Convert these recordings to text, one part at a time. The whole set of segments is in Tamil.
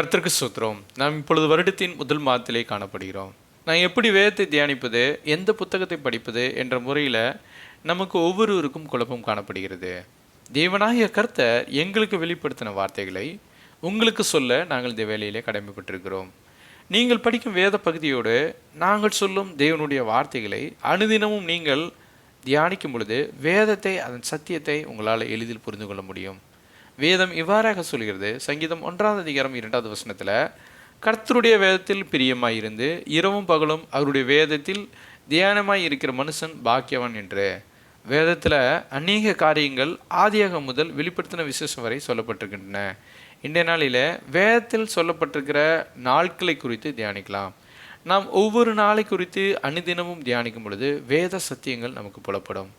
கர்த்தருக்கு ஸ்தோத்திரம். நாம் இப்பொழுது வருடத்தின் முதல் மாதத்திலே காணப்படுகிறோம். நான் எப்படி வேதத்தை தியானிப்பது, எந்த புத்தகத்தை படிப்பது என்ற முறையில் நமக்கு ஒவ்வொருவருக்கும் குழப்பம் காணப்படுகிறது. தேவனாகிய கர்த்தர் எங்களுக்கு வெளிப்படுத்தின வார்த்தைகளை உங்களுக்கு சொல்ல நாங்கள் இந்த வேலையிலே கடமைப்பட்டிருக்கிறோம். நீங்கள் படிக்கும் வேத பகுதியோடு நாங்கள் சொல்லும் தேவனுடைய வார்த்தைகளை அனுதினமும் நீங்கள் தியானிக்கும் பொழுது வேதத்தை, அதன் சத்தியத்தை உங்களால் எளிதில் புரிந்து கொள்ள முடியும். வேதம் இவ்வாறாக சொல்கிறது. சங்கீதம் 1 அதிகாரம் 2 வசனத்தில், கர்த்தருடைய வேதத்தில் பிரியமாயிருந்து இரவும் பகலும் அவருடைய வேதத்தில் தியானமாய் இருக்கிற மனுஷன் பாக்கியவான் என்று. வேதத்தில் அநேக காரியங்கள் ஆதியாக முதல் வெளிப்படுத்தின விசேஷம் வரை சொல்லப்பட்டிருக்கின்றன. இன்றைய நாளில் வேதத்தில் சொல்லப்பட்டிருக்கிற நாட்களை குறித்து தியானிக்கலாம். நாம் ஒவ்வொரு நாளை குறித்து அனுதினமும் தியானிக்கும் பொழுது வேத சத்தியங்கள் நமக்கு புலப்படும்.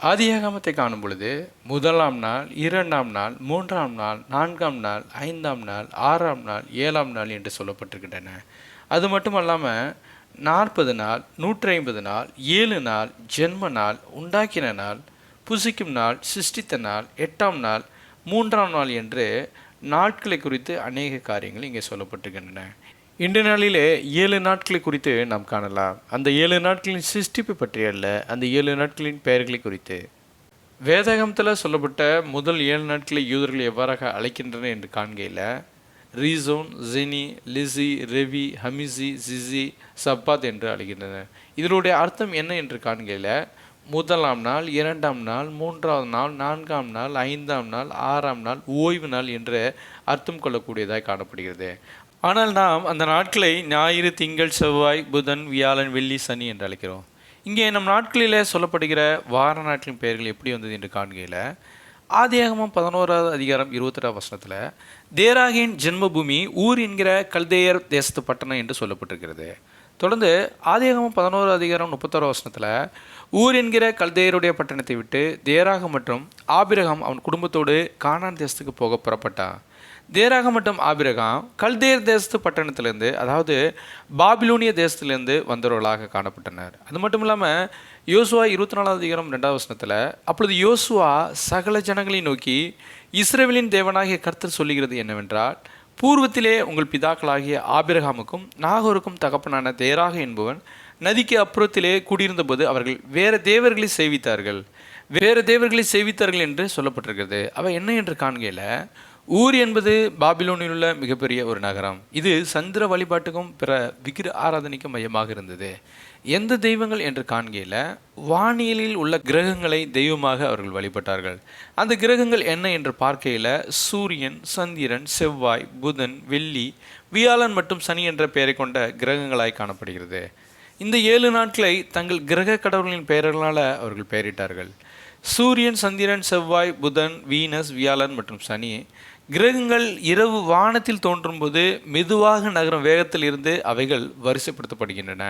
ஆதியாகமத்தை காணும் பொழுது 1ஆம் நாள், 2ஆம் நாள், 3ஆம் நாள், 4ஆம் நாள், 5ஆம் நாள், 6ஆம் நாள், 7ஆம் நாள் என்று சொல்லப்பட்டிருக்கின்றன. அது மட்டும் அல்லாமல் 40 நாள், 150 நாள், 7 நாள், ஜென்ம நாள், உண்டாக்கின நாள், புசிக்கும் நாள், சிருஷ்டித்த நாள், 8ஆம் நாள், 3ஆம் நாள் என்று நாட்களை குறித்து அநேக காரியங்கள் இங்கே சொல்லப்பட்டிருக்கின்றன. இன்றைய நாளிலே 7 நாட்களை குறித்து நாம் காணலாம். அந்த 7 நாட்களின் சிருஷ்டிப்பு பற்றி அல்ல, அந்த 7 நாட்களின் பெயர்களை குறித்து. வேதாகமத்தில் சொல்லப்பட்ட முதல் 7 நாட்களை யூதர்கள் எவ்வாறாக அழைக்கின்றனர் என்று காண்கையில் ரீசோன், ஜெனி, லிசி, ரெவி, ஹமிசி, ஜிசி, சப்பாத் என்று அழைக்கின்றனர். இதனுடைய அர்த்தம் என்ன என்று காண்கையில் 1ஆம் நாள், 2ஆம் நாள், 3ஆம் நாள், 4ஆம் நாள், 5ஆம் நாள், 6ஆம் நாள், ஓய்வு நாள் என்று அர்த்தம் கொள்ளக்கூடியதாக காணப்படுகிறது. ஆனால் நாம் அந்த நாட்களை ஞாயிறு, திங்கள், செவ்வாய், புதன், வியாழன், வெள்ளி, சனி என்று அழைக்கிறோம். இங்கே நம் நாட்களில் சொல்லப்படுகிற வார நாட்களின் பெயர்கள் எப்படி வந்தது என்று காண்கையில் ஆதியாகமம் 11 அதிகாரம் 28 வசனத்தில் தேராகின் ஜென்மபூமி ஊர் என்கிற கல்தேயர் தேசத்து பட்டணம் என்று சொல்லப்பட்டிருக்கிறது. தொடர்ந்து ஆதியாகமம் 11 அதிகாரம் 31 வசனத்தில் ஊர் என்கிற கல்தேயருடைய பட்டணத்தை விட்டு தேராக மற்றும் ஆபிரகாம் அவன் குடும்பத்தோடு கானான் தேசத்துக்கு போக புறப்பட்டான். தேராக மற்றும் ஆபிரகாம் கல்தேர் தேசத்து பட்டணத்திலேருந்து, அதாவது பாபிலோனிய தேசத்திலேருந்து வந்தவர்களாக காணப்பட்டனர். அது மட்டும் இல்லாமல் யோசுவா 24 அதிகாரம் 2 வசனத்தில் அப்பொழுது யோசுவா சகல ஜனங்களை நோக்கி, இஸ்ரவேலின் தேவனாகிய கர்த்தர் சொல்லுகிறது என்னவென்றால், பூர்வத்திலே உங்கள் பிதாக்களாகிய ஆபிரகாமுக்கும் நாகோருக்கும் தகப்பனான தேராக என்பவன் நதிக்கு அப்புறத்திலே கூடியிருந்தபோது அவர்கள் வேறு தேவர்களை சேவித்தார்கள் என்று சொல்லப்பட்டிருக்கிறது. அவை என்ன என்று காண்கையில் ஊர் என்பது பாபிலோனில் உள்ள மிகப்பெரிய ஒரு நகரம். இது சந்திர வழிபாட்டுக்கும் பிற விக்கிர ஆராதனைக்கும் மையமாக இருந்தது. எந்த தெய்வங்கள் என்று காண்கையில் வானியலில் உள்ள கிரகங்களை தெய்வமாக அவர்கள் வழிபட்டார்கள். அந்த கிரகங்கள் என்ன என்று பார்க்கையில் சூரியன், சந்திரன், செவ்வாய், புதன், வெள்ளி, வியாழன் மற்றும் சனி என்ற பெயரை கொண்ட கிரகங்களாய் காணப்படுகிறது. இந்த 7 நாட்களை தங்கள் கிரக கடவுள்களின் பெயர்களால் அவர்கள் பெயரிட்டார்கள். சூரியன், சந்திரன், செவ்வாய், புதன், வீனஸ், வியாழன் மற்றும் சனி கிரகங்கள் இரவு வானத்தில் தோன்றும்போது மெதுவாக நகரும் வேகத்தில் இருந்து அவைகள் வரிசைப்படுத்தப்படுகின்றன.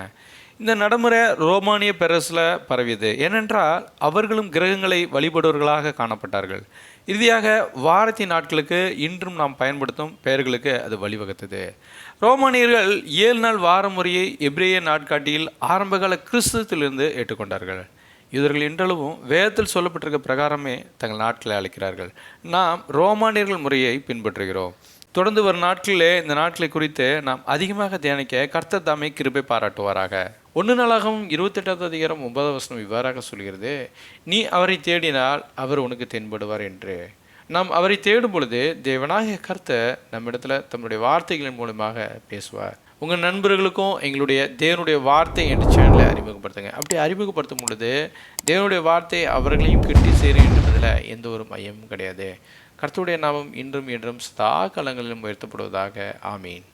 இந்த நடைமுறை ரோமானிய பெரஸில் பரவியது. ஏனென்றால் அவர்களும் கிரகங்களை வழிபடுவர்களாக காணப்பட்டார்கள். இறுதியாக வாரத்தின் நாட்களுக்கு இன்றும் நாம் பயன்படுத்தும் பெயர்களுக்கு அது வழிவகுத்தது. ரோமானியர்கள் 7 நாள் வார முறையை எபிரேய நாட்காட்டியில் ஆரம்பகால கிறிஸ்தவத்திலிருந்து ஏற்றுக்கொண்டார்கள். இவர்கள் இன்றளவும் வேதத்தில் சொல்லப்பட்டிருக்க பிரகாரமே தங்கள் நாட்களை அழைக்கிறார்கள். நாம் ரோமானியர்கள் முறையை பின்பற்றுகிறோம். தொடர்ந்து வரும் நாட்களிலே இந்த நாட்களை குறித்து நாம் அதிகமாக தியானிக்க கர்த்தர் தாமே கிருபை பாராட்டுவாராக. 1 நாளாகவும் 28 அதிகாரம் 9 வசனம் இவ்வாறாக சொல்கிறது, நீ அவரை தேடினால் அவர் உனக்கு தென்படுவார் என்று. நாம் அவரை தேடும் பொழுது தேவனாகிய கர்த்தர் நம்மிடத்தில் தம்முடைய வார்த்தைகளின் மூலமாக பேசுவார். உங்கள் நண்பர்களுக்கும் எங்களுடைய தேவனுடைய வார்த்தை என்ற சேனலை அறிமுகப்படுத்துங்க. அப்படி அறிமுகப்படுத்தும் பொழுது தேவனுடைய வார்த்தை அவர்களையும் கிட்டி சேரும் என்பதில் எந்த ஒரு மையமும் கிடையாது. கர்த்தருடைய நாமம் இன்றும் என்றும் சதா காலங்களிலும் உயர்த்தப்படுவதாக. ஆமீன்.